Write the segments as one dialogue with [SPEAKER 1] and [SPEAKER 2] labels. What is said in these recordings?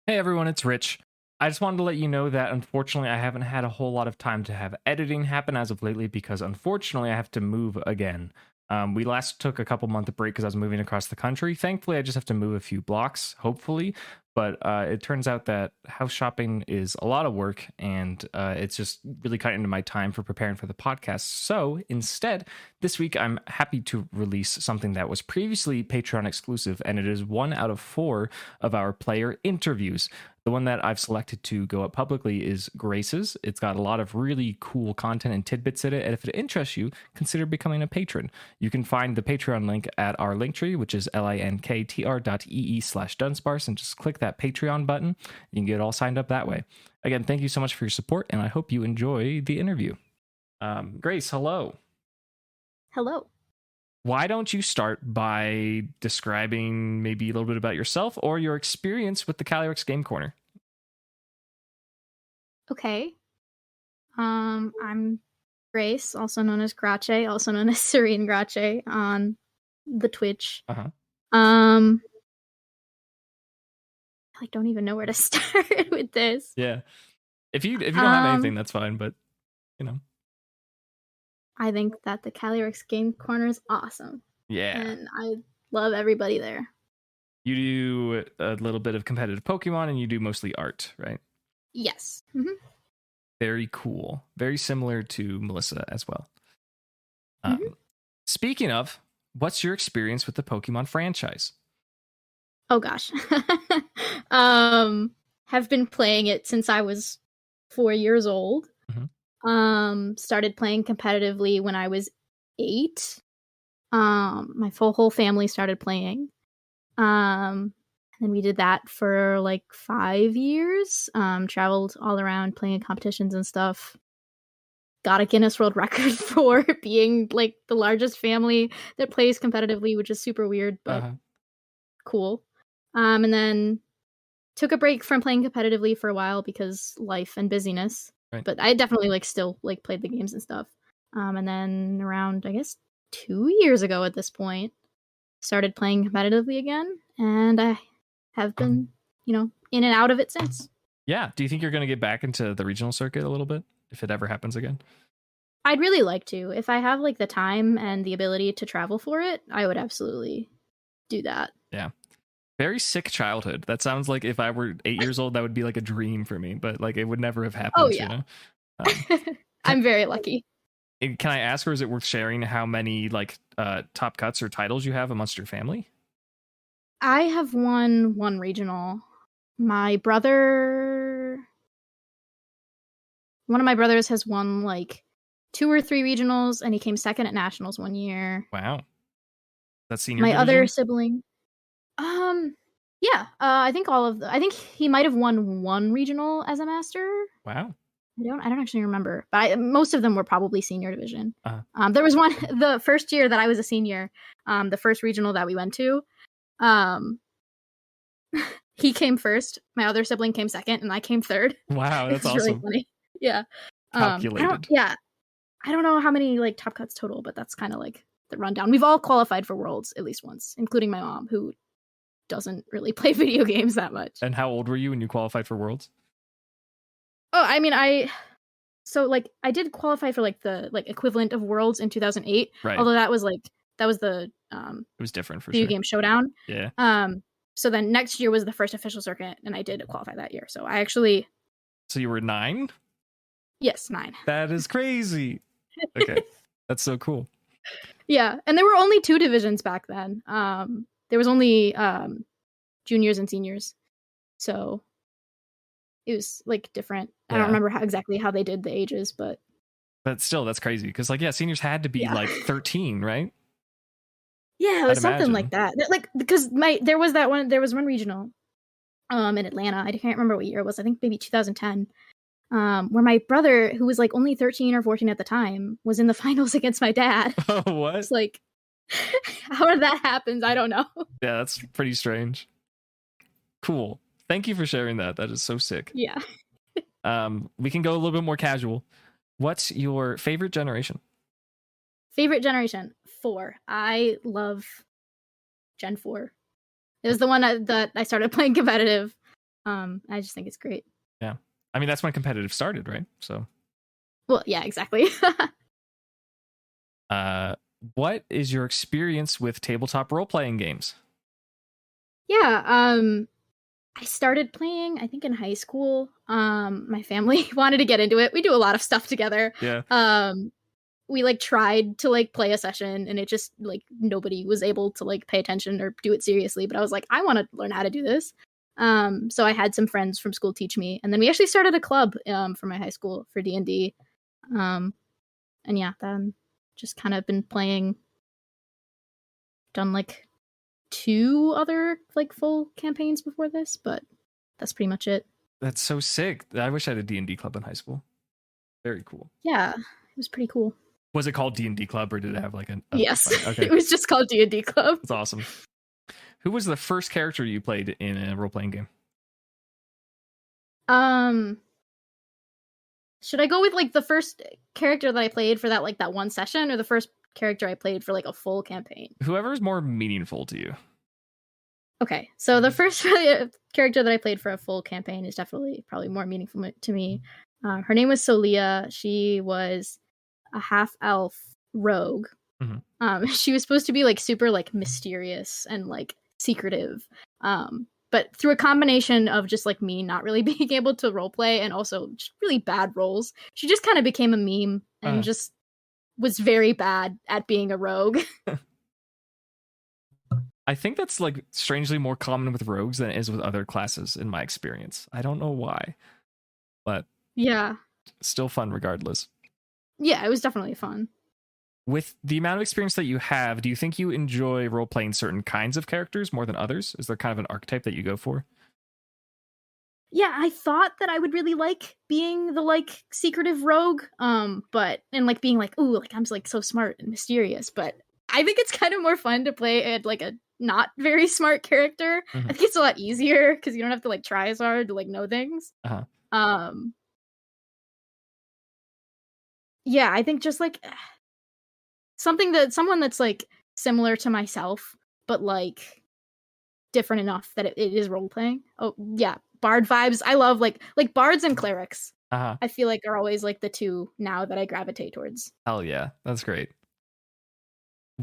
[SPEAKER 1] Hey everyone, it's Rich. I just wanted to let you know that unfortunately I haven't had a whole lot of time to have editing happen as of lately because unfortunately I have to move again. We last took a couple month break because I was moving across the country. Thankfully, I just have to move a few blocks, hopefully. But it turns out that house shopping is a lot of work and it's just really cutting into my time for preparing for the podcast. So instead, this week I'm happy to release something that was previously Patreon exclusive, and it is 1 out of 4 of our player interviews. The one that I've selected to go up publicly is Grace's. It's got a lot of really cool content and tidbits in it, and if it interests you, consider becoming a patron. You can find the Patreon link at our linktree, which is linktr.ee/Dunsparce, and just click that Patreon button. You can get all signed up that way. Again, thank you so much for your support, and I hope you enjoy the interview. Grace, hello.
[SPEAKER 2] Hello.
[SPEAKER 1] Why don't you start by describing maybe a little bit about yourself or your experience with the Calyrex Game Corner?
[SPEAKER 2] Okay. I'm Grace, also known as Grace, also known as Serene Grace on the Twitch.
[SPEAKER 1] Uh-huh.
[SPEAKER 2] I don't even know where to start with this.
[SPEAKER 1] Yeah. If you don't have anything, that's fine, but you know.
[SPEAKER 2] I think that the Calyrex Game Corner is awesome.
[SPEAKER 1] Yeah.
[SPEAKER 2] And I love everybody there.
[SPEAKER 1] You do a little bit of competitive Pokemon and you do mostly art, right?
[SPEAKER 2] Yes. Mm-hmm.
[SPEAKER 1] Very cool. Very similar to Melissa as well.
[SPEAKER 2] Mm-hmm.
[SPEAKER 1] Speaking of, what's your experience with the Pokemon franchise?
[SPEAKER 2] Oh gosh. Have been playing it since I was 4 years old.
[SPEAKER 1] Mm-hmm.
[SPEAKER 2] Started playing competitively when I was 8. My whole family started playing. And we did that for like 5 years. Traveled all around playing in competitions and stuff. Got a Guinness World Record for being like the largest family that plays competitively, which is super weird, but cool. And then took a break from playing competitively for a while because life and busyness. Right. But I definitely still played the games and stuff. And then around, I guess, 2 years ago at this point, started playing competitively again, and I have been, in and out of it since.
[SPEAKER 1] Yeah. Do you think you're going to get back into the regional circuit a little bit if it ever happens again?
[SPEAKER 2] I'd really like to. If I have the time and the ability to travel for it, I would absolutely do that.
[SPEAKER 1] Yeah. Very sick childhood. That sounds like if I were 8 years old, that would be like a dream for me, but it would never have happened.
[SPEAKER 2] Oh, yeah. I'm very lucky.
[SPEAKER 1] Can I ask, or is it worth sharing how many top cuts or titles you have amongst your family?
[SPEAKER 2] I have won 1 regional. One of my brothers has won 2 or 3 regionals, and he came second at nationals 1 year.
[SPEAKER 1] Wow. That's senior
[SPEAKER 2] My
[SPEAKER 1] division?
[SPEAKER 2] other sibling. Yeah. I think I think he might have won 1 regional as a master.
[SPEAKER 1] Wow.
[SPEAKER 2] I don't actually remember, but most of them were probably senior division. There was one the first year that I was a senior, the first regional that we went to. He came first, my other sibling came second, and I came third.
[SPEAKER 1] Wow, that's awesome.
[SPEAKER 2] Really funny. Yeah.
[SPEAKER 1] Calculated.
[SPEAKER 2] I don't know how many top cuts total, but that's kind of the rundown. We've all qualified for Worlds at least once, including my mom, who doesn't really play video games that much.
[SPEAKER 1] And how old were you when you qualified for Worlds?
[SPEAKER 2] Oh, I mean, I did qualify for the equivalent of Worlds in 2008.
[SPEAKER 1] Right.
[SPEAKER 2] Although that was the
[SPEAKER 1] it was different for
[SPEAKER 2] video game showdown.
[SPEAKER 1] Yeah.
[SPEAKER 2] So then next year was the first official circuit, and I did qualify that year. So I actually.
[SPEAKER 1] So you were 9?
[SPEAKER 2] Yes, 9.
[SPEAKER 1] That is crazy. Okay, that's so cool.
[SPEAKER 2] Yeah, and there were only 2 divisions back then. There was only juniors and seniors, so it was different. Yeah. I don't remember exactly how they did the ages, but
[SPEAKER 1] still, that's crazy because seniors had to be 13, right?
[SPEAKER 2] Yeah, it was something like that. Because there was one regional in Atlanta. I can't remember what year it was. I think maybe 2010. Where my brother, who was only 13 or 14 at the time, was in the finals against my dad.
[SPEAKER 1] Oh, what?
[SPEAKER 2] It's how did that happen? I don't know.
[SPEAKER 1] Yeah, that's pretty strange. Cool. Thank you for sharing that. That is so sick.
[SPEAKER 2] Yeah.
[SPEAKER 1] We can go a little bit more casual. What's your favorite generation?
[SPEAKER 2] Favorite generation? 4. I love Gen 4. It was the one that I started playing competitive. I just think it's great.
[SPEAKER 1] Yeah. I mean, that's when competitive started, right? So,
[SPEAKER 2] Well, yeah, exactly.
[SPEAKER 1] what is your experience with tabletop role-playing games?
[SPEAKER 2] Yeah, I started playing, I think in high school. My family wanted to get into it. We do a lot of stuff together.
[SPEAKER 1] Yeah.
[SPEAKER 2] We like tried to like play a session and it just like nobody was able to like pay attention or do it seriously. But I was like, I want to learn how to do this. So I had some friends from school teach me, and then we actually started a club for my high school for D&D. And yeah, then just kind of been playing. Done like 2 other like full campaigns before this, but that's pretty much it.
[SPEAKER 1] That's so sick. I wish I had a D&D club in high school. Very cool.
[SPEAKER 2] Yeah, it was pretty cool.
[SPEAKER 1] Was it called D&D club, or did it have like a
[SPEAKER 2] Yes,
[SPEAKER 1] okay.
[SPEAKER 2] It was just called D&D club.
[SPEAKER 1] That's awesome. Who was the first character you played in a role-playing game?
[SPEAKER 2] Should I go with like the first character that I played for that like that one session, or the first character I played for like a full campaign?
[SPEAKER 1] Whoever is more meaningful to you.
[SPEAKER 2] Okay, so the first character that I played for a full campaign is definitely probably more meaningful to me. Her name was Solia. She was a half-elf rogue.
[SPEAKER 1] Mm-hmm.
[SPEAKER 2] She was supposed to be like super like mysterious and like secretive. But through a combination of just like me not really being able to roleplay and also just really bad roles, she just kind of became a meme and just was very bad at being a rogue.
[SPEAKER 1] I think that's like strangely more common with rogues than it is with other classes in my experience. I don't know why, but
[SPEAKER 2] yeah,
[SPEAKER 1] still fun regardless.
[SPEAKER 2] Yeah, it was definitely fun.
[SPEAKER 1] With the amount of experience that you have, do you think you enjoy role-playing certain kinds of characters more than others? Is there kind of an archetype that you go for?
[SPEAKER 2] Yeah, I thought that I would really like being the like secretive rogue, but and like being like, ooh, like I'm like so smart and mysterious. But I think it's kind of more fun to play at like a not very smart character.
[SPEAKER 1] Mm-hmm.
[SPEAKER 2] I think it's a lot easier because you don't have to like try as hard to like know things. Yeah, I think just like someone that's like similar to myself, but like different enough that it is role playing. Oh yeah, bard vibes. I love like bards and clerics. I feel like are always like the two now that I gravitate towards.
[SPEAKER 1] Hell yeah, that's great.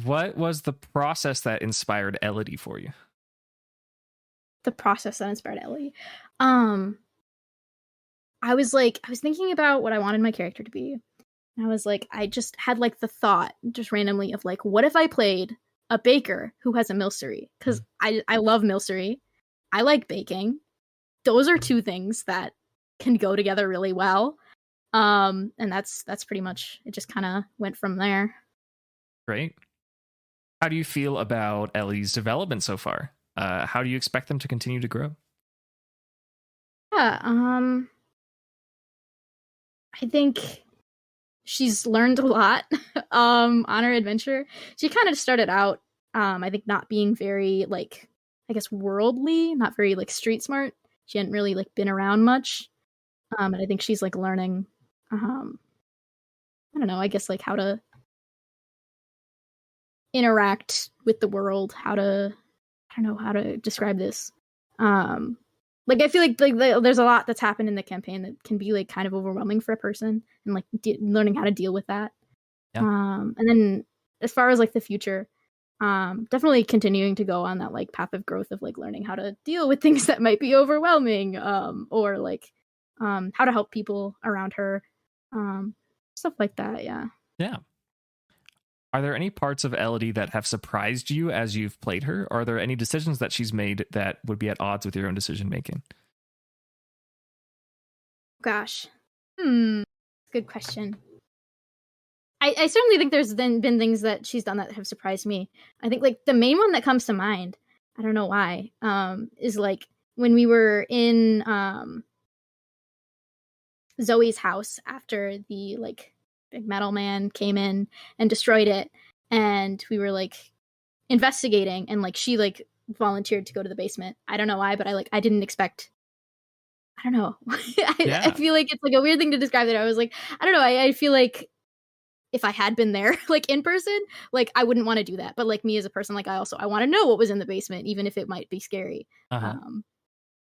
[SPEAKER 1] What was the process that inspired Elodie for you?
[SPEAKER 2] The process that inspired Ellie. I was thinking about what I wanted my character to be. And I was like, I just had like the thought just randomly of like, what if I played a baker who has a milcery? Because I love milcery. I like baking. Those are two things that can go together really well. And that's pretty much it. Just kind of went from there.
[SPEAKER 1] Great. How do you feel about Ellie's development so far? How do you expect them to continue to grow?
[SPEAKER 2] Yeah, I think she's learned a lot on her adventure. She kind of started out, I think, not being very like, I guess, worldly, not very like street smart. She hadn't really like been around much, and I think she's like learning. I don't know. I guess like how to interact with the world. I don't know how to describe this. Like I feel like there's a lot that's happened in the campaign that can be like kind of overwhelming for a person, and like learning how to deal with that. Yeah. And then as far as like the future, definitely continuing to go on that like path of growth of like learning how to deal with things that might be overwhelming, or like how to help people around her, stuff like that. Yeah.
[SPEAKER 1] Yeah. Are there any parts of Elodie that have surprised you as you've played her? Or are there any decisions that she's made that would be at odds with your own decision making?
[SPEAKER 2] Gosh. Good question. I certainly think there's been things that she's done that have surprised me. I think like the main one that comes to mind, I don't know why, is like when we were in Zoe's house after the like big metal man came in and destroyed it, and we were like investigating, and like she like volunteered to go to the basement. I don't know why, but I didn't expect. I don't know. I feel like it's like a weird thing to describe that. I was like, I don't know. I feel like if I had been there like in person, like I wouldn't want to do that. But like me as a person, like I want to know what was in the basement, even if it might be scary.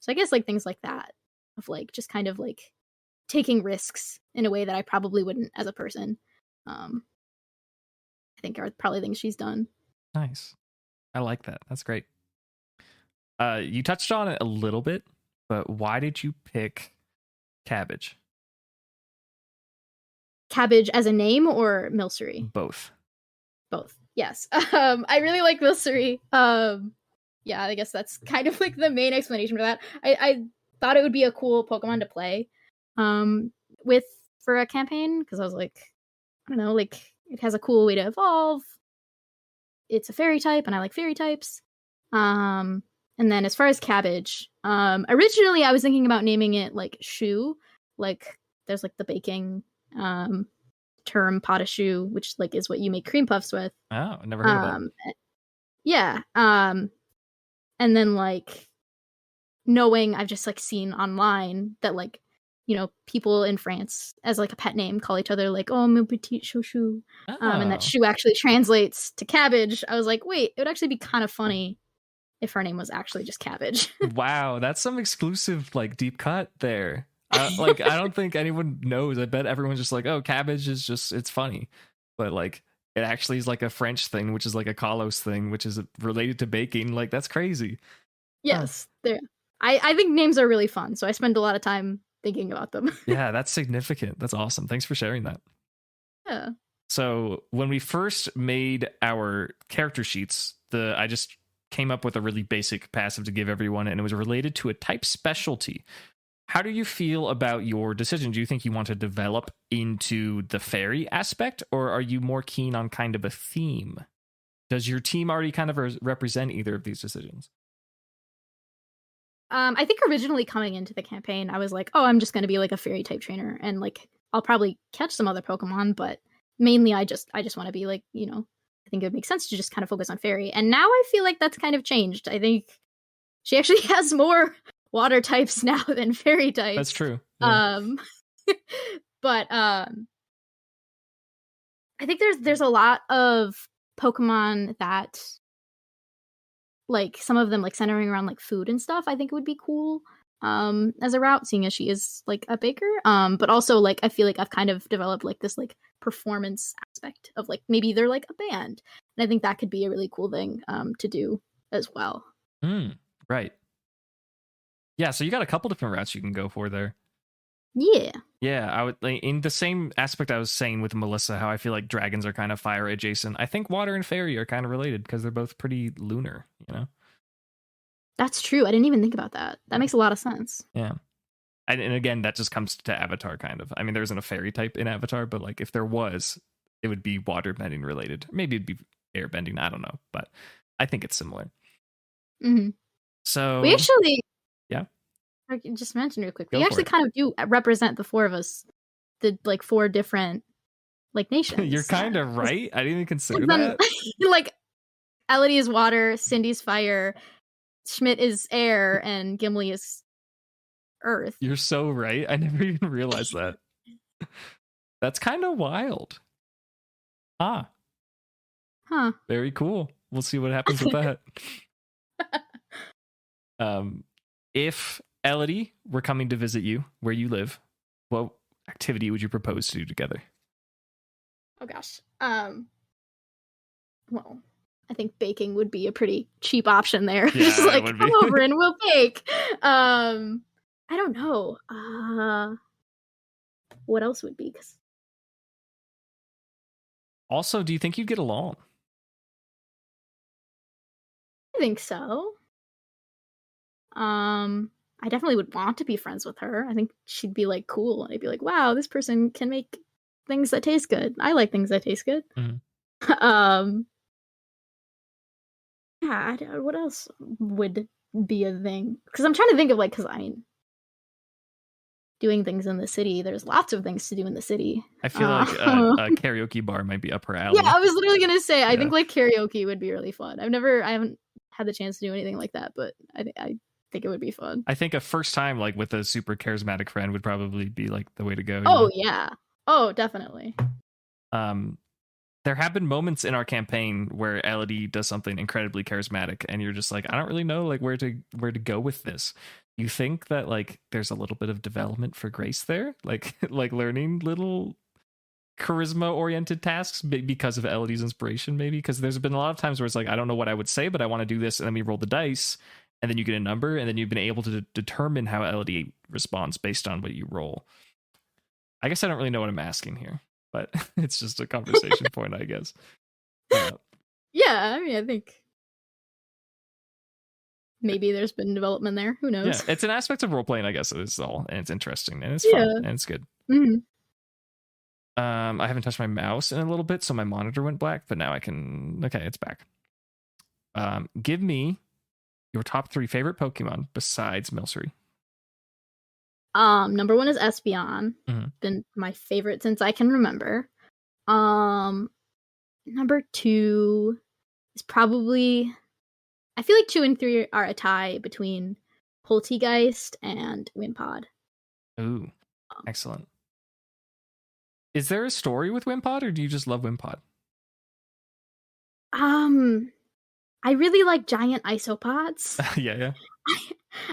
[SPEAKER 2] So I guess like things like that of like just kind of like taking risks in a way that I probably wouldn't as a person. I think are probably things she's done.
[SPEAKER 1] Nice. I like that. That's great. You touched on it a little bit, but why did you pick Cabbage?
[SPEAKER 2] Cabbage as a name or Milcery?
[SPEAKER 1] Both.
[SPEAKER 2] Both. Yes. I really like Milcery. Yeah, I guess that's kind of like the main explanation for that. I thought it would be a cool Pokemon to play with for a campaign because I was like, I don't know, like it has a cool way to evolve. It's a fairy type, and I like fairy types. And then as far as Cabbage, originally I was thinking about naming it like Shoe, like there's like the baking term pot of shoe, which like is what you make cream puffs with.
[SPEAKER 1] Oh, I never heard of that.
[SPEAKER 2] Yeah. And then like knowing I've just like seen online that like, you know, people in France as like a pet name call each other like, oh, mon petit chouchou. And that shoe actually translates to cabbage. I was like, wait, it would actually be kind of funny if her name was actually just Cabbage.
[SPEAKER 1] Wow, that's some exclusive like deep cut there. Like I don't think anyone knows. I bet everyone's just like, oh, Cabbage is just, it's funny. But like it actually is like a French thing, which is like a Kalos thing, which is related to baking. Like that's crazy.
[SPEAKER 2] Yes, there. I think names are really fun, so I spend a lot of time thinking about them.
[SPEAKER 1] Yeah, that's significant. That's awesome. Thanks for sharing that.
[SPEAKER 2] Yeah.
[SPEAKER 1] So when we first made our character sheets, I just came up with a really basic passive to give everyone, and it was related to a type specialty. How do you feel about your decision? Do you think you want to develop into the fairy aspect, or are you more keen on kind of a theme? Does your team already kind of represent either of these decisions?
[SPEAKER 2] I think originally coming into the campaign, I was like, oh, I'm just going to be like a fairy type trainer, and like I'll probably catch some other Pokemon, but mainly I just want to be like, you know, I think it would make sense to just kind of focus on fairy. And now I feel like that's kind of changed. I think she actually has more water types now than fairy types.
[SPEAKER 1] That's true. Yeah.
[SPEAKER 2] But I think there's a lot of Pokemon that like some of them like centering around like food and stuff. I think it would be cool as a route, seeing as she is like a baker. But also like I feel like I've kind of developed like this like performance aspect of like maybe they're like a band, and I think that could be a really cool thing to do as well.
[SPEAKER 1] Right. Yeah, so you got a couple different routes you can go for there. Yeah, I would like in the same aspect I was saying with Melissa, how I feel like dragons are kind of fire adjacent. I think water and fairy are kind of related because they're both pretty lunar, you know?
[SPEAKER 2] That's true. I didn't even think about that. That makes a lot of sense.
[SPEAKER 1] Yeah. And again, that just comes to Avatar kind of. I mean, there isn't a fairy type in Avatar, but like if there was, it would be water bending related. Maybe it'd be air bending. I don't know, but I think it's similar.
[SPEAKER 2] Mm-hmm.
[SPEAKER 1] So
[SPEAKER 2] we actually,
[SPEAKER 1] yeah,
[SPEAKER 2] I can just mention real quick. We actually kind of do represent the four of us, the like four different like nations.
[SPEAKER 1] You're kind of right. I didn't even consider that.
[SPEAKER 2] Like Elodie is water, Cindy's fire, Schmidt is air, and Gimli is earth.
[SPEAKER 1] You're so right. I never even realized that. That's kind of wild. Huh. Very cool. We'll see what happens with that. If Elodie were coming to visit you where you live, what activity would you propose to do together?
[SPEAKER 2] Oh gosh. Well, I think baking would be a pretty cheap option there.
[SPEAKER 1] Yeah,
[SPEAKER 2] just like come over and we'll bake. I don't know. What else would be?
[SPEAKER 1] Also, do you think you'd get along?
[SPEAKER 2] I think so. I definitely would want to be friends with her. I think she'd be like cool, and I'd be like, wow, this person can make things that taste good. I like things that taste good.
[SPEAKER 1] Mm-hmm.
[SPEAKER 2] Yeah, what else would be a thing? Because I'm trying to think of like, because I mean, doing things in the city, there's lots of things to do in the city.
[SPEAKER 1] I feel like a karaoke bar might be up her alley.
[SPEAKER 2] Yeah, I was literally gonna say, I think like karaoke would be really fun. I haven't had the chance to do anything like that, but I think it would be fun.
[SPEAKER 1] I think a first time like with a super charismatic friend would probably be like the way to go.
[SPEAKER 2] Oh yeah. Oh, definitely.
[SPEAKER 1] There have been moments in our campaign where Elodie does something incredibly charismatic, and you're just like, I don't really know like where to go with this. you think that like there's a little bit of development for Grace there, like like learning little charisma oriented tasks because of Elodie's inspiration, maybe? Because there's been a lot of times where it's like, I don't know what I would say, but I want to do this, and then we roll the dice, and then you get a number, and then you've been able to determine how Elodie responds based on what you roll. I guess I don't really know what I'm asking here, but it's just a conversation point, I guess.
[SPEAKER 2] Yeah, I mean, I think maybe there's been development there. Who knows?
[SPEAKER 1] Yeah, it's an aspect of role playing, I guess. It's all, and it's interesting, and it's fun, and it's good.
[SPEAKER 2] Mm-hmm.
[SPEAKER 1] I haven't touched my mouse in a little bit, so my monitor went black, but now I can. Okay, it's back. Give me your top 3 favorite Pokemon besides Milcery.
[SPEAKER 2] Number 1 is Espeon.
[SPEAKER 1] Mm-hmm.
[SPEAKER 2] Been my favorite since I can remember. Number 2 is probably, I feel like 2 and 3 are a tie between Poltegeist and Wimpod.
[SPEAKER 1] Ooh, excellent. Is there a story with Wimpod, or do you just love Wimpod?
[SPEAKER 2] I really like giant isopods.
[SPEAKER 1] Yeah.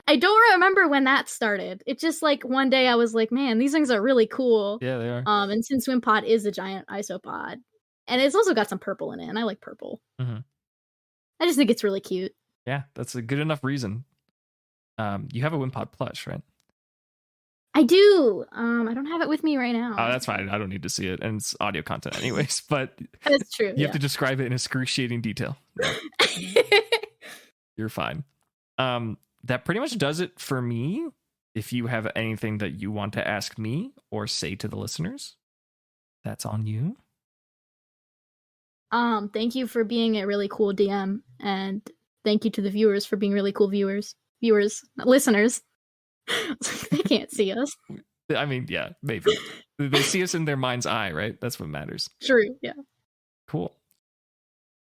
[SPEAKER 2] I don't remember when that started. It's just like one day I was like, man, these things are really cool.
[SPEAKER 1] Yeah, they are.
[SPEAKER 2] And since Wimpod is a giant isopod, and it's also got some purple in it, and I like purple.
[SPEAKER 1] Mm-hmm.
[SPEAKER 2] I just think it's really cute.
[SPEAKER 1] Yeah, that's a good enough reason. You have a Wimpod plush, right?
[SPEAKER 2] I do. I don't have it with me right now.
[SPEAKER 1] Oh, that's fine. I don't need to see it, and it's audio content anyways. But
[SPEAKER 2] that's true.
[SPEAKER 1] You have to describe it in excruciating detail. You're fine. That pretty much does it for me. If you have anything that you want to ask me or say to the listeners, that's on you.
[SPEAKER 2] Thank you for being a really cool DM, and thank you to the viewers for being really cool listeners. They can't see us.
[SPEAKER 1] I mean, yeah, maybe. They see us in their mind's eye, right? That's what matters.
[SPEAKER 2] True, yeah.
[SPEAKER 1] Cool.